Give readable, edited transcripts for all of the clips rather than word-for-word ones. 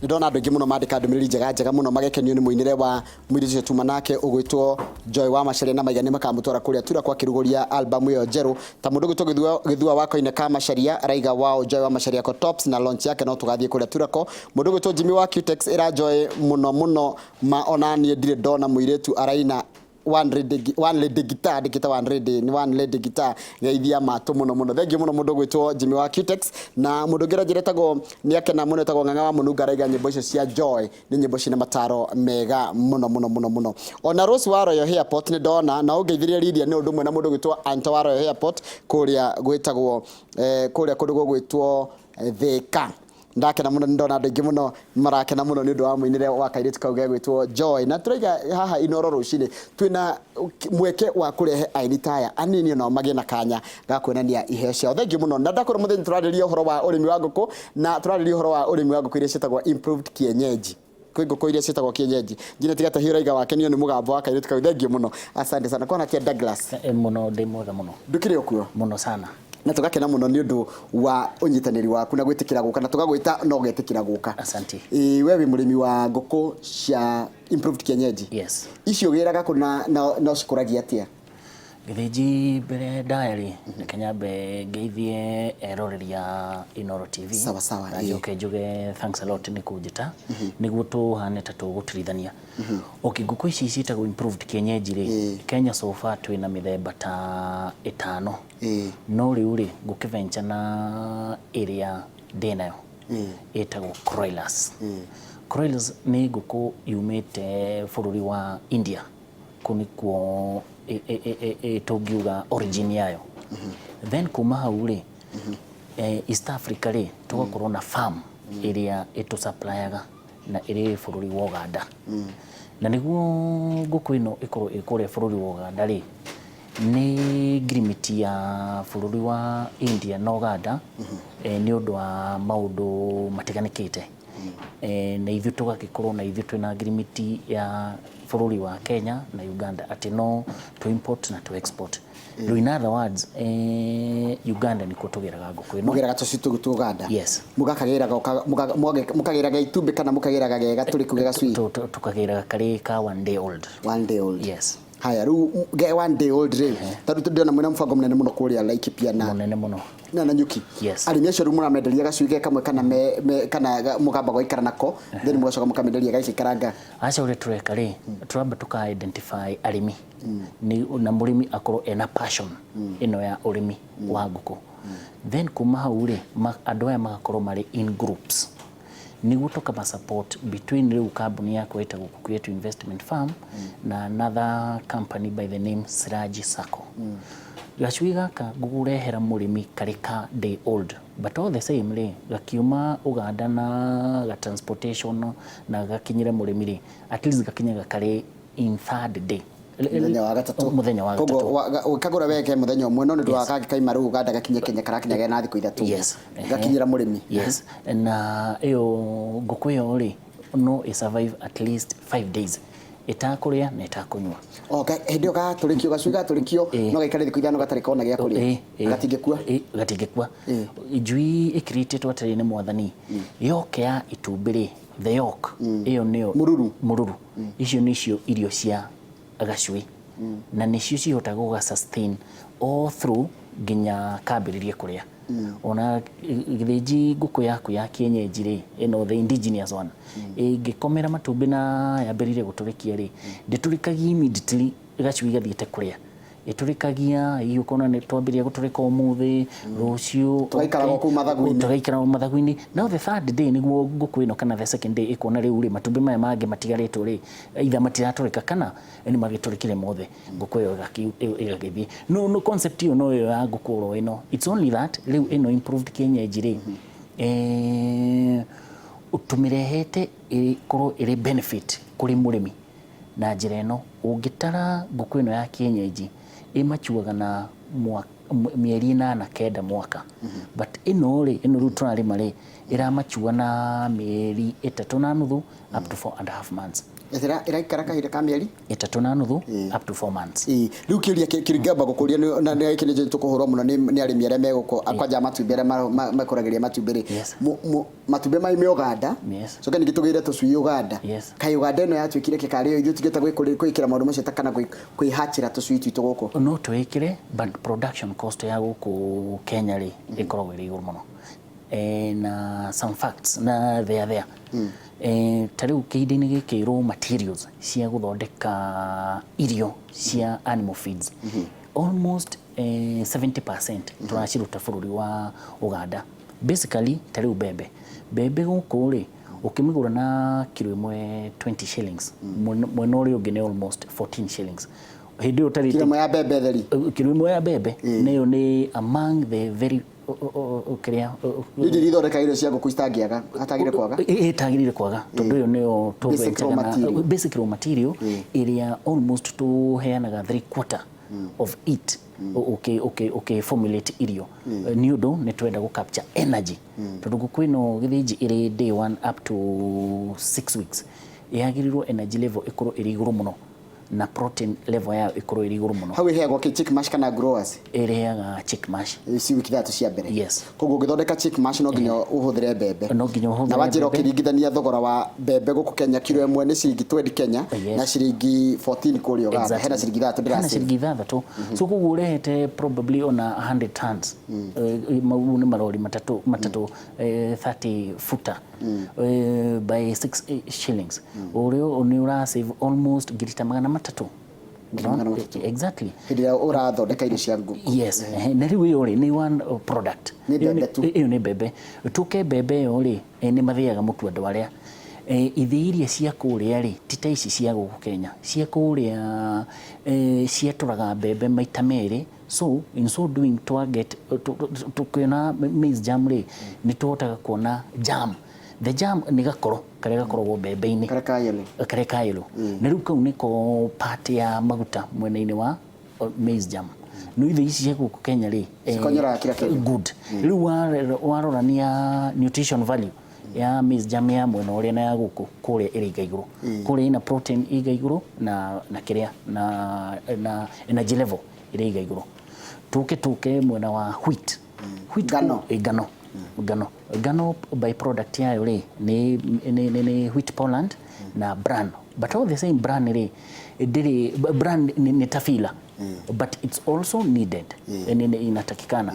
ndona andu ingi muno mandika ndumiriri njega muno magekenio ni muinire wa mwiricio tuma nake ugwitwo Joy wa Macharia na Maigani makamutwara kuria tura kwa kiruguria album iyo njeru ta mundu gwitwo githua wako-ine ka Macharia raiga wao Joy wa Macharia ko tops na launch yake no tugathie kuria tura ko mundu gwitwo Jimmy wa Cutex ira Joy muno ma onanie ndire ndona muiretu araina one lady guitar dikita one lady guitar ngeithia matu muno thengi muno mundu gwitwo Jimmy wa Cutex na mundu ngira jiretagwo ni akena muno etagwo Ng'ang'a wa Mununga raiga nyimbo icio cia Joy ni nyimbo cina mataro mega muno ona Rose wa Royal Airport ni ndona na ungeithiria Lydia ni undu mwe na mundu gwitwo Anta wa Royal Airport kuria gwitagwo kuria kundu gwitwo Thika ndakena muno ndona andu ingi muno marakena muno ni undu wa muinire wa kairitu kau gegwitwo Joy na turaiga haha Inoro rucini twina mweke wa kurehe aini taya anini no magi na kanya ga kwonania iheo ciao thengi muno na ndakora muthenya turariria uhoro wa urimi wa nguku na turariria uhoro wa urimi wa nguku iria cietagwo improved kienyeji nguku iria cietagwo kienyeji njine tiga ta hiraiga wake ni mugambo wa kairitu kau thengi muno asante sana kona kia Douglas muno ndi mwega muno ndukire okuo muno sana na tugakena muno ni undu wa unyitaniri waku na gwitikira guka na tugagwita no getikira guka asante wewe murimi wa nguku cia improved kienyeji yes icio giraga kuna no cikuragia atia Githiji bere diary Kenya be geithie eroreria Inoro TV sawa na njuge thanks a lot ni kujita niguo tuhane ta tugutirithania nguku ici ciitagwo improved kienyeji ri Kenya so far twina mithemba ta 5 no riu ri ngukiventure na area ndinayo etagwo Croilers ni nguku yumite bururi wa India kunikuo tungiuga origin yayo then kuma hau ri East Africa ri tugakorwo na farm area etu supplyaga na iri bururi wa Uganda na niguo nguku ino ikorwo ikore bururi wa Uganda ri ni agreement ya bururi wa India na Uganda ni undu wa maundu matiganikite na ithu tugagikorwo na ithu twina agreement ya bururi wa Kenya na Uganda ati no to import na to export in other words Uganda niko tugeraga nguku ino mugeraga tucitu Uganda yes mugakageraga mukageraga itumbi kana mukageraga gega turi kugega sweet tukageraga kari ka one day old yes haya ru ge one day old re tatu tudiona mwina mfango munene muno kuria like pia na munene muno na nyuki yes ari mecio ru muramenderia gacui kamwe kana kana mugamba goikara nako then mugacoka mukamenderia gaici karanga acha ure tureka ri turamba tuka identify arimi ni na murimi akorwo ena passion ino ya urimi wa nguku then kuma hau ri andu aya magakorwo mari in groups niguo tukama support between riu company yako etagwo Create Investment Farm na another company by the name Siraji Sacco gacui gaka gugurehera murimi karika day old but all the same ri gakiuma Uganda na ga transportation na gakinyire murimi ri at least gakinyaga kare in third day muthenya wa gatatu ukagura weke muthenya umwe no ndu wakagi kaima ru Uganda gakinye Kenya karakinyaga na thiku ithatu gakinyira murimi yes na iyo nguku iyo ri no survive at least 5 days itakuria na itakunywa okay hendio ga turikio gacui ga turikio no gaikare thiku ithano gatarika ona gya kuria gatingekua ijui ikiritetwo atari ni mwathani yoke ya itumbiri the york iyo niyo mururu icio nicio irio cia agacui na nicio cihotaga ga sustain all through ginya kambiririe kuria ona githiji nguku yaku ya kienyeji ri ino the indigenous one ingikomera matumbi na yambirire guturikia ri nditurikagia immediately gacui gathiete kuria iturikagia hiyo kona ni twambiria guturika umuthi rucio twaikara ku mathaguini now the third day niguo nguku ino kana the second day ikona riu ri matumbi maya mangi matigaritwo ri either matiraturika kana ni magiturikire mothe nguku iyo igagithie no concept iyo no ya nguku ro ino it's only that riu ino improved kienyeji ri utumirehete ikorwo iri benefit kuri murimi na njira ino ungitara nguku ino ya kienyeji imachuaga na mieri 8 mwaka but ino ru tunarima ri iramachua na mieri 3.5 up to 4.5 months iraikara kahinda ka mieri 3.5 up to 4 months. Riu kiuria kiringamba gukuria na giki ni tukuhurwo muno ni arimi aria meguko akwanja matumbi aria makuragiria matumbi matumbi mai Uganda so kani gitugire tucui Uganda kai Uganda no yatwikire kikario ithu tigeta gwikira maundu macio takana kwihachira tucui twitu guku no twikire but production cost ya guku Kenya ri ikoragwo iri iguru muno na some facts na there tariu kiidini giki raw materials cia guthondeka irio cia animal feeds almost 70% turaciruta bururi wa Uganda. Basically tariu bebe guku ri ukimigura na kilo imwe 20 shillings mwena uri ungi ni almost 14 shillings hindi utari kilo imwe ya bebe theri kilo imwe ya bebe nayo ni among the very ukria ndi rithondeka irio cia nguku itangiaga atagire kwaga itagirire kwaga tondu yo niyo basic raw material iria almost tuheanaga 3/4 of it okay formulate irio ni undu ni twenda gu capture energy tondu nguku ino githiji iri day 1 up to 6 weeks yagirirwo energy level ikoro iri iguru muno na protein level ya ikoro iri iguru muno. How iheagwo ki chick mash kana growers ireaga chick mash si wiki thatu cia mbere. Yes. Koguo ngithondeka chick mash no nginya uhuthire mbembe no nginya uhuthire na wanjira ukiringithania thogora wa mbembe guku Kenya kilo imwe ni ciringi 20 Kenya na ciringi 14 kuri Uganda hena ciringi 3 ndirasi hena ciringi 3 so koguo urehete probably on 100 tons mau ni marori matatu 30 futa by 6 shillings urio ni ura save almost girita magana matatu. Exactly. Hidia urathondeka irio cia nguku. Yes. Na riu iyo ri ni one product. Iyo ni bebe. Tuke bebe yo ri ni mathiaga mutu andu aria ithi iria cia kuria ri tita ici cia guku Kenya cia kuria ciaturaga bebe maita meri. So in so doing to get to maize jam ri ni tuhotaga kuona jam. The jam ni gakoro kare gakoragwo bebe-ini kare kayelo na riu kau niko part ya maguta mwena-ini wa maize jam no ithi ici cia guku Kenya ri sikonyera kila kitu good riu warorania nutrition value ya maize jam ya mwena uria na ya guku kuria iri igaiguru kuria ina protein igaiguru na kiria na energy level iri igaiguru tuke mwena wa wheat gano by product yayo ri ni wheat Poland na bran but all the same bran ri ndiri bran ni tafila but it's also needed inatakikana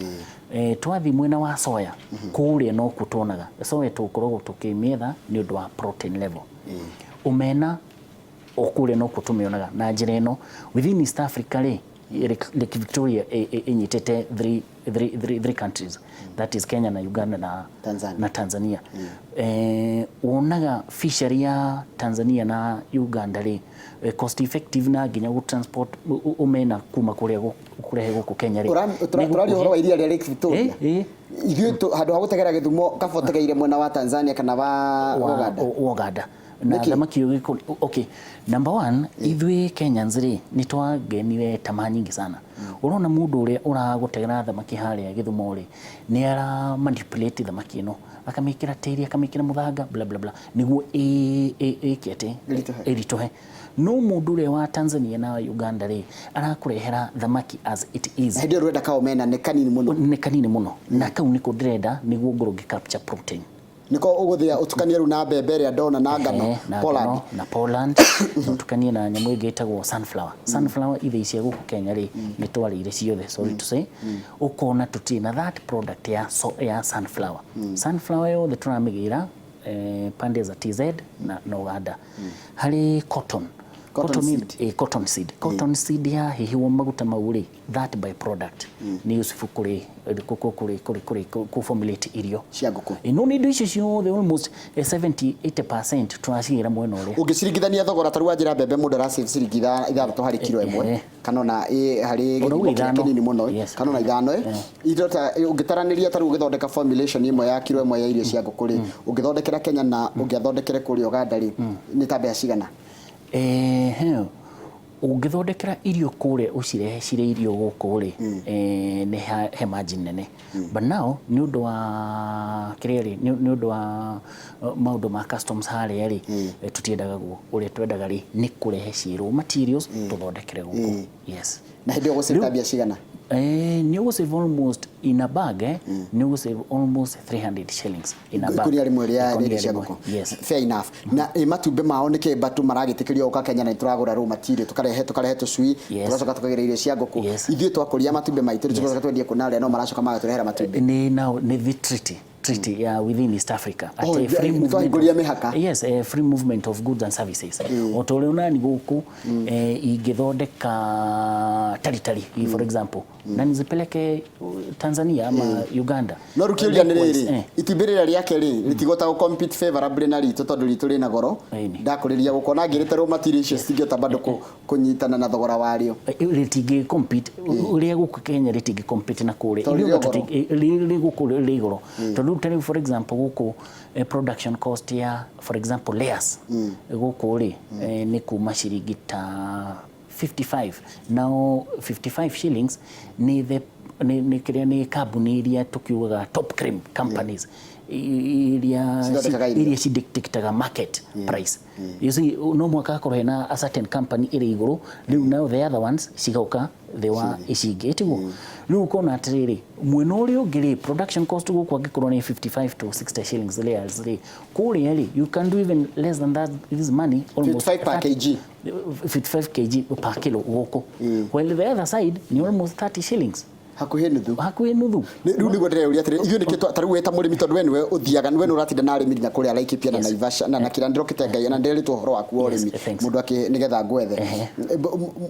twathi mwena wa soya kuria no kutonaga soya tukoragwo tukimietha ni undu wa protein level umena okuria no kutumionaga na njira ino within East Africa ri Lake Victoria inyitete three countries that is Kenya na Uganda na Tanzania. Wonaga fishery ya Tanzania na Uganda ri cost effective na ginya go transport umena kuma kuria kurehe guku Kenya ri turari horo wa iria ria Lake Victoria ithu handu ha gutegera Githumo kabotegeire mwena wa Tanzania kana wa Uganda na thamaki yuko okay. Number 1 ithui Kenyans ri ni twagenire tama nyingi sana urona mundu uria uragutegera thamaki haria Githumo ri ni ara manipulate thamaki ino akamikira tiri akamikira muthanga bla bla bla niguo ikete iritohe no mundu uria wa Tanzania na Uganda ri arakurehera thamaki as it is hendio rwenda ka omena ne kanini muno na kau niko ndirenda niguo ngoroge capture protein niko uguthia utukania ru na mbembe ria ndona na ngano Poland utukanie na nyamu ingi itagwo sunflower ithi ici guku Kenya ri ni twarire ciothe sorry to say ukona tutina that product ya sunflower yo the tunamigira pande za TZ na Uganda hari cotton seed ya hihiwa maguta mauri that by product ni useful kuri formulate irio cia nguku no ni icio ciothe almost 70-80% tunacigira mwena uri ungiciringithania thogora taru wa njira mbembe mundu arasave ciringi 6 hari kilo imwe kana na hari kinini muno kana na 5 idota ungitaraniria taru ugithondeka formulation imwe ya kilo imwe ya irio cia nguku ri ungithondekera Kenya na ungiathondekere kuri Uganda ri ni tabia cigana ungithondekera irio kure ucirehe cire irio guku ri ni he margin nene but now ni undu wa kireri ni undu wa maundu ma customs haria ri tutiendaga guo uria twendaga ri ni kurehe ci raw materials tuthondekere guku yes na hindi ugusave bia cigana ni ugusave almost in a bag ni ugusave almost 300 shillings in a bag kuri ari mweri ya ni cia guku yes fair enough na matumbe mao ni ke batu maragitikirio uka Kenya na turagura raw material tukarehe tucui turacoka tukagira irio cia guku ithuĩ twakuria matumbe maitu tucoka twendie kunaria no maracoka magaturehera matumbe ni the treaty within East Africa at a free movement yes a free movement of goods and services otole unani guku ingithondeka tari for example na nizipeleke Tanzania ama Uganda no rukiuria ni riri itimbirira riake ri ritigota go compete favorably na rito tondu ritu ri na goro ndakuriria gukona ngirite raw materials tingeta bado kunyitana na thogora wario ritingi compete uria guku Kenya ritingi compete na kure ri guku ri goro tondu tell you for example guku production cost ya for example layers guku ri ni kuma ciringi ta 55 now 55 shillings ni the ni kambuni iria tukiugaga top cream companies iria dictates market price you see no mwaka korhe na a certain company iri iguru riu now the other ones cigauka they were icingitiguo riu kona atiriri mwena uri ungiri production cost guku angikorwo ni 55 to 60 shillings layers ri kuri ri you can do even less than that this money almost 55 per kg 55 kg per kilo guku while the other side ni almost 30 shillings hakuhe nuthu riu ni gwetera uria atiri ithuĩ nĩ tariu weta mũrĩmi tondu we uthiaga we ũratinda na arĩmi nginya kũrĩa Laikipia na Naivasha na Kirandĩro Kĩtengai na nderitwo ũhoro waku wa ũrĩmi mũndũ nĩgetha ngwethe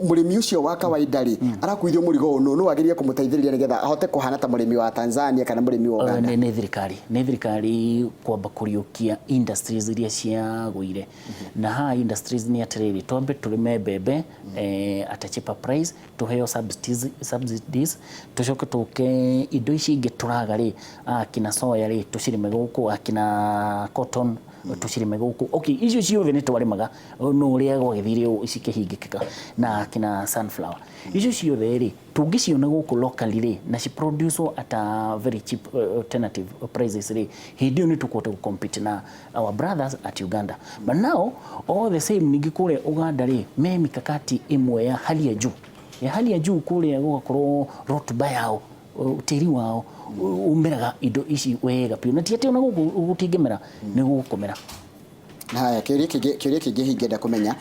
mũrĩmi ũcio wa kawaida ri arakuithio mũrigo ũno no wagĩrĩire kũmũteithĩrĩria nĩgetha ahote kũhana ta mũrĩmi wa Tanzania kana mũrĩmi wa Uganda nĩ thirikari kwamba kũriũkia industries iria ciagũire na ha industries ni atiriri twambe tũrĩme mbembe at a cheaper price tuheo subsidies tucoke tuke indo ici ingi turaga ri akina soya ri tucirime guku akina cotton tucirime guku okay icio ciothe ni twarimaga no uria gwagithire ici kihingikika na akina sunflower icio ciothe ri tungiciona guku locally ri na ci produce at a very cheap alternative prices ri hindio ni tukote ku compete na our brothers at Uganda but now all the same ningikure Uganda ri me mikakati imwe ya hali ya juu kule gukorwo rotuba yao tiri wao umeraga indo ici wega pio na tiate ona gutingimera ni gukomera haya kiuria kingi hingenda kumenya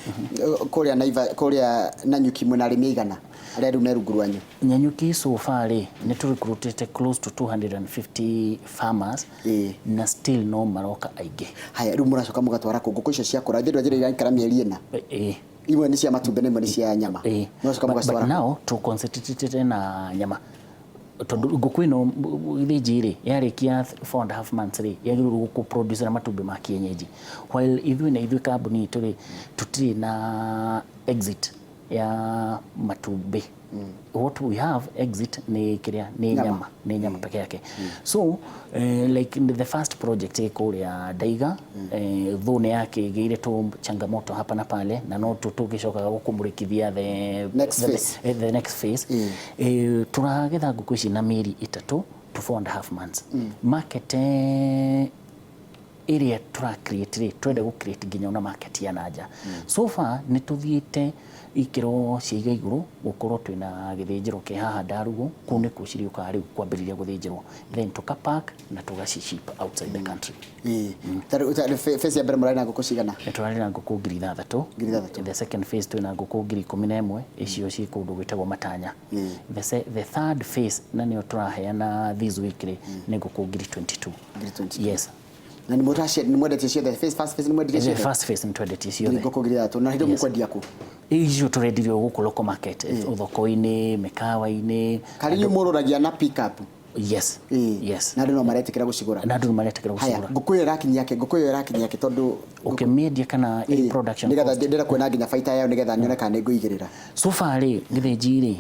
kuria Nanyuki mwena arimi igana aria riu me rungu rwanyu Nanyuki so far ni recruited close to 250 farmers na still no maroka aige haya riu muracoka mugatwara ngũkũ icio cia kũra thĩrĩ njĩra iraikara mĩeri ĩna imwe ni cia matumbe na imwe ni cia nyama but now to concentrate na nyama tondu ngũkũ ĩno thĩnjĩ yarikia 4.5 months yagĩrĩirwo gũkũ produce na matumbe ma kienyeji while ithuĩ kambuni tutire na exit ya matumbe what we have exit ni nyama peke yake so like the first project kuria Daiga thone yake geire tu changamoto hapa na pale na no tugicoka gukumurikithia the next phase turagetha ngũkũ ici na mieri 3 to 4.5 months market area twende create nginya na market ya naja so far ni tuthiite ikiro ciiga iguru gukorwo twina githĩnjĩro ke haha Ndarugu kune kuciriuka riu kwambĩrĩria gũthĩnjĩrwo then tukapack na tugaciship outside the country phase ya mbere mũrarĩ na ngũkũ cigana tũrarĩ na ngũkũ 3,000 the second phase twina ngũkũ 11,000 icio ci kũndũ gwĩtagwo Matanya the third phase na nĩyo tũraheana this week nĩ ngũkũ 22 yes na ni mwendetie ciothe first phase ni mwendetie ciothe first phase ni twendetie ciothe ngũkũ 3,000 na hindi mukwendia ku icio turendirio guku local market thoko-ini mikawa-ini karinyu mururagia na pick up yes na ndio maretekera gucigura haya ngũkũ ĩyo ĩrakinya yake tondu media kana production nigetha ndĩra kuona nginya baita yayo nigetha nyone kana nĩngũigĩrĩra so far githĩnji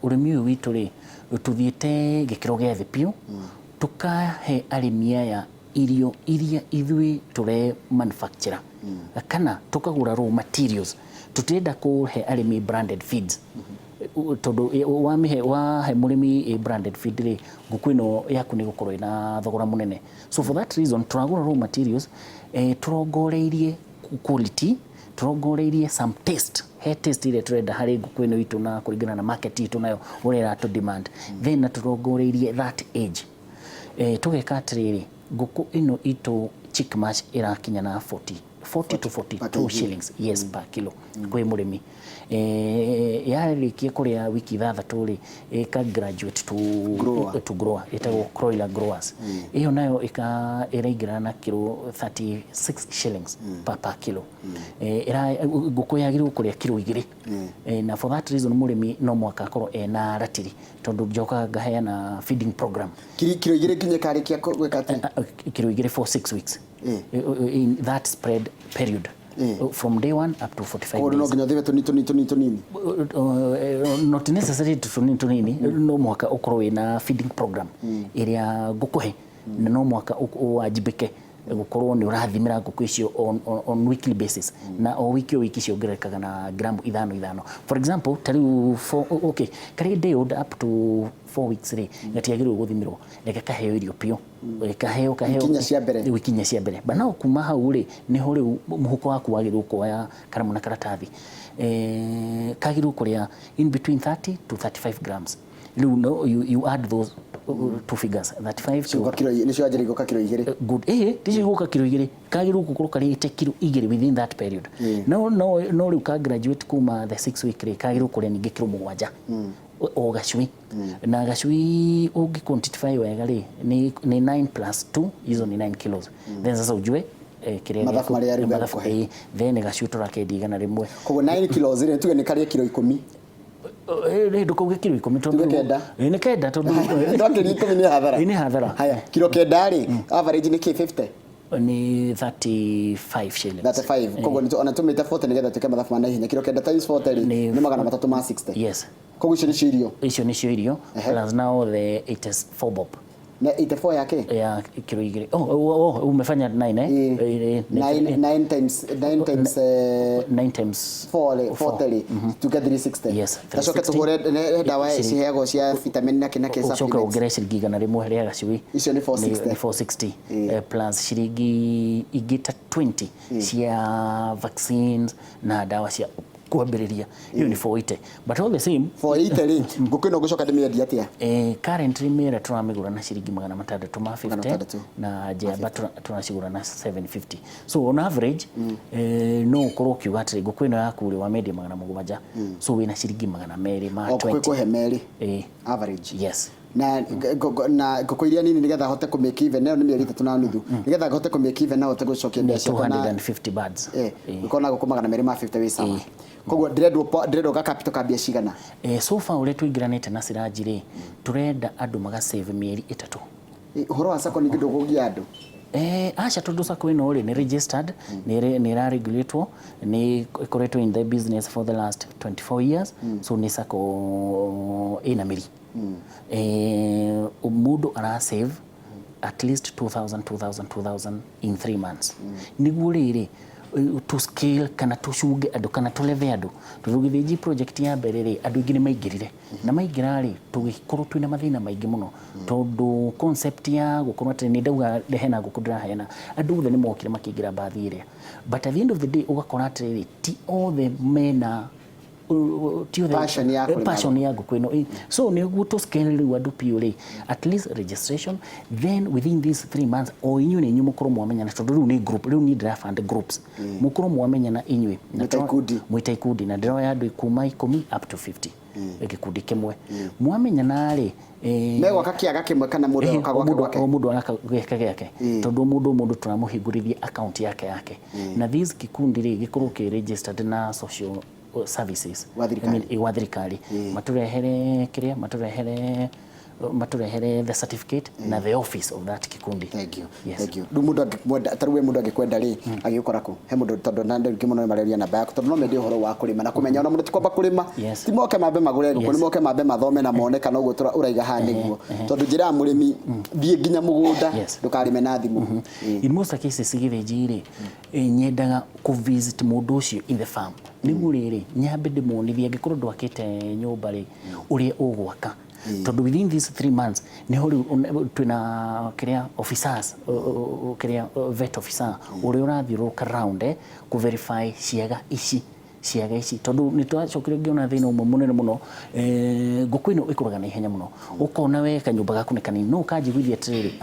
ũrĩmi ũyũ witũ tuthiĩte gĩkĩro gĩa thĩ piũ tukahe arĩmi aya irio iria ithuĩ tũre manufacture kana tukagura raw materials tutenda kuhe arimi branded feeds tondu wahe murimi branded feed ri nguku ino yaku ni gukorwo ina thogora munene. So for that reason turagura raw materials turongoreirie quality, turongoreirie some taste, he taste ile turenda hari nguku ino itu na kuringana na market itu nayo urera to demand, then turongoreirie that age. Tugeka atiriri nguku ino itu chick mash irakinya na 40 to 42 shillings yes per kilo kwi murimi. Yaririkie kuria wiki thathatu ri ka graduate to grower itagwo broiler growers, iyo nayo iraingira na kilo 36 shillings per kilo. Nguku yagirwo kuria kilo 2 na for that reason murimi no mwaka akorwo ena ratiri tondu njoka ngaheana feeding program kilo 2 kinya karikia gweka kilo 2 for 6 weeks in that spread period. From day 1 up to 45 days. No ginya thive tunini not necessarily tunini no mwaka ukorwo ina feeding program iria ngukuhe na no mwaka wajibike gukorwo ni urathimira nguku icio on weekly basis na o wiki cio ngerekaga na gramu 5. For example tariu okay kari day old up to 4 weeks ri ngatiagirwo guthimirwo reke kaheo irio pio kaheo wikinya cia mbere bana kuma hau ri niho riu muhuko waku wagirwo kuoya karamu na karatathi kagirwo kuria in between 30 to 35 grams. You add those two figures 35 to kilo nicio ajeri goka kilo 2 good ticio goka kilo 2 kagiru gukorwo karite kilo 2 within that period. No riu ka graduate kuma the 6 week ri kagiru kuria ninge kilo 7 o gacui na gacui ungi quantify wega ri ni 9 plus 2 hizo ni 9 kilos then sasa ujue kiria mathafu then gacui turakendigana rimwe koguo 9 kilos ri tuge ni karia kilo 10 ndukauge kilo 10 tondu ni kenda tondu ni hathara haya kilo kenda ri average ni K50 ni 35 shillings 35 koguo ni ona tumite 40 nigetha tuke mathafu mana hinya kilo kenda times 40 ri ni 360 yes koguo icio ni irio plus now it is 4 bob na 84 yake ya kilo 2 umefanya 9 9 times 4 to get 360 yes tacoka tuhure dawa ciheagwo cia vitamin na kina kesa ucoka ugere ciringi 100 rimwe ria gacui icio ni 460 plus ciringi igita 20 cia vaccines na dawa cia kuambiriria hiyo ni 480 but all the same 480 ri nguku ino gucoka ndimiendi atia currently mera turamigura na ciringi 650 na jamba tunacigura na 750 so on average no ukorwo kiuga atiri nguku ino yaku ri wa media 700 so wina ciringi 200 ma 20 kuhe meri average yes na nguku iria nini nigetha hote ku make even nayo ni mieri 3 na nuthu nigetha hote ku make even na hote gucokia mbeca 250 birds ukona nguku 250 wi sawa koguo dread ga capital kambia cigana so far ule tuingiranite na Siraji ri turenda andu maga save mieri 3 horo wa sako ni kindu gugia andu acha tondu sako ino ri ni registered ni ra regulatwo ni ikoretwo in the business for the last 24 years so ni sako ina miri mundu ara save at least 2000 in 3 months niguo riri to scale kana tucuge andu kana tuleve andu tugithiji project ya mbere ri andu ingi ni maingirire na maingira ri tugikorwo twina mathina maingi muno tondu concept ya gukorwo ati ni ndauga ndehena gukundira hena andu othe ni mokire makingira bathi iria but at the end of the day ugakora ati ti all the mena passion ya nguku ino so ni guo to scale ri andu purely at least registration then within these 3 months o inyu ni nyu mukorwo mwamenya na tondu riu ni group riu ni draft and groups mukorwo mwamenya na inywe mwitaikundi na ndiro ya andu kuma 10 up to 50 gikundi kimwe mwamenya na ri megwa kakiaga kimwe kana mundu akagwa mundu anakageka yake tondu mundu turamuhingurithia account yake na these kikundi ri gikorwo ki registered na social services wa thirikari maturehere maturehere the certificate na the office of that kikundi. Thank you. Yes. Thank you. Mundu angikwenda tarwe mundu angikwenda ri agikora ku he mundu tondu na ndu kimuno malaria namba yaku tondu no mende horo wa kurima na kumenya ona mundu tikwamba kurima ti moke mambe magure nguko ni moke mambe mathome na mone kana uguo uraiga ha niguo tondu njira murimi thie nginya mugunda ndukarime na thimu. In most cases sigithinji ri nyendaga ku visit mundu ucio in the farm nigu riri nyambe ndimonithia ngikorwo ndwakite nyumba ri uria ugwaka tondu within these 3 months ni hori twina kiria officers kiria vet officer uria urathiuruka round ku verify ciaga ici tondu ni twacokire ngiona thina umwe munene muno nguku ino ikuraga na ihenya muno ukona we kanyumba gaku ni kanini no kanjiguithia atiriri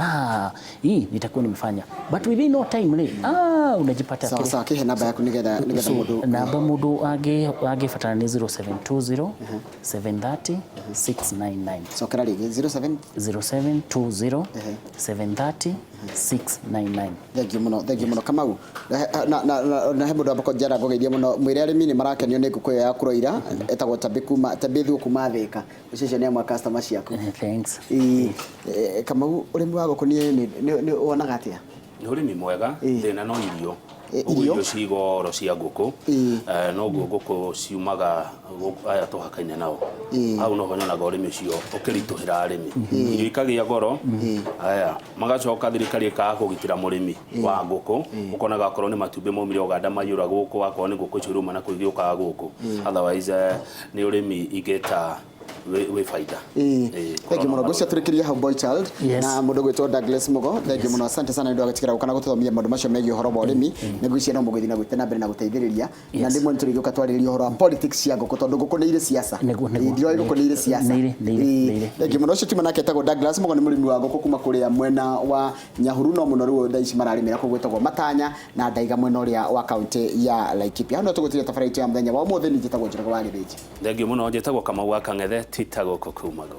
hii nitakuwa nimefanya but within no time unajipata sawa kihe namba yaku nigetha mundu namba mundu angifatana ni 0720 730 699 so kara rigi 0720 730 699. Thank you muno Kamau na he mundu abako njara ngogeithia muno mwire arimi ni marakenio ni nguku ya kuroira etagwo tabithu kuma thika ucicio ni amwe customer ciaku. Thanks. Kamau urimi wa nguku ni wonaga atia? Ni urimi mwega thina no irio cigoro cia nguku no nguku ciumaga aya tuhakaine nao au no honyonaga urimi ucio ukirituhira arimi irio ikagia goro aya magacoka thirikari ikaga kugitira murimi wa nguku ukonaga akorwo ni matumbi maumire Uganda mayura guku akorwo ni nguku ciuruma na kuithiuka guku otherwise ni urimi igeta we faida. Thank you muno gucia turikiria how boy child na mundu gwitwo Douglas Mugo. Thank you muno, asante sana ndio agatikira gukana gututhomia maundu macio megie horo wa urimi negucia no muguthi na gwitena mbere na guteithiriria na ndimwe nturigioka twariria horo wa politics cia nguku tondu nguku ni ire siasa ndio nguku ni ire siasa. Thank you muno ucio tuma nake etagwo Douglas Mugo ni murimi wa nguku kuma kuria mwena wa Nyahuru no muno ruo thaici mararimira kugwetagwo Matanya na Ndaiga mwena uria wa county ya Laikipia. Hano tugutire tabariti ya muthenya wa umuthi ni njitagwo Njoroge wa Githiji. Thank you muno njitagwo Kamau wa Kang'ethe titago kokuma go.